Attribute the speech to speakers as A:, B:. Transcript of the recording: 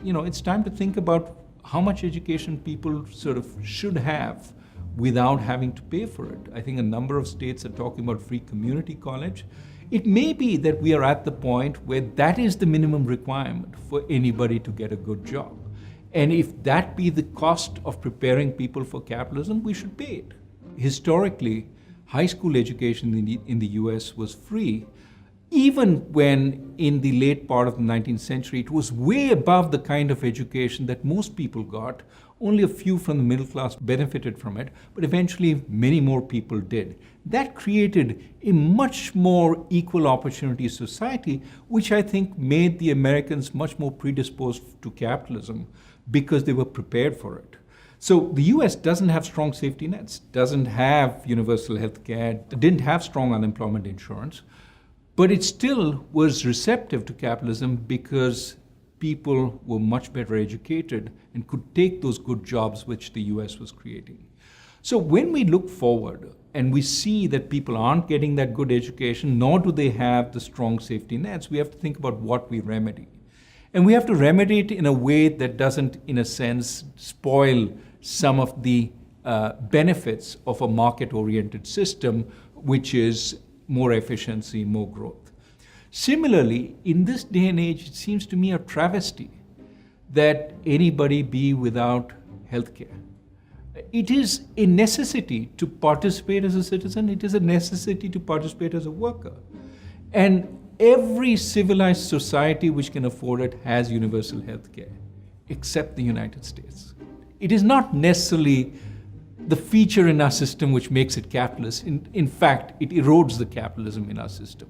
A: it's time to think about how much education people sort of should have without having to pay for it. I think a number of states are talking about free community college. It may be that we are at the point where that is the minimum requirement for anybody to get a good job. And if that be the cost of preparing people for capitalism, we should pay it. Historically, high school education in the US was free, even when in the late part of the 19th century, it was way above the kind of education that most people got. Only a few from the middle class benefited from it, but eventually many more people did. That created a much more equal opportunity society, which I think made the Americans much more predisposed to capitalism because they were prepared for it. So the US doesn't have strong safety nets, doesn't have universal health care, didn't have strong unemployment insurance, but it still was receptive to capitalism because people were much better educated and could take those good jobs which the US was creating. So when we look forward and we see that people aren't getting that good education, nor do they have the strong safety nets, we have to think about what we remedy. And we have to remedy it in a way that doesn't, in a sense, spoil some of the benefits of a market-oriented system, which is more efficiency, more growth. Similarly, in this day and age, it seems to me a travesty that anybody be without healthcare. It is a necessity to participate as a citizen. It is a necessity to participate as a worker. And every civilized society which can afford it has universal healthcare, except the United States. It is not necessarily the feature in our system which makes it capitalist. In fact, it erodes the capitalism in our system.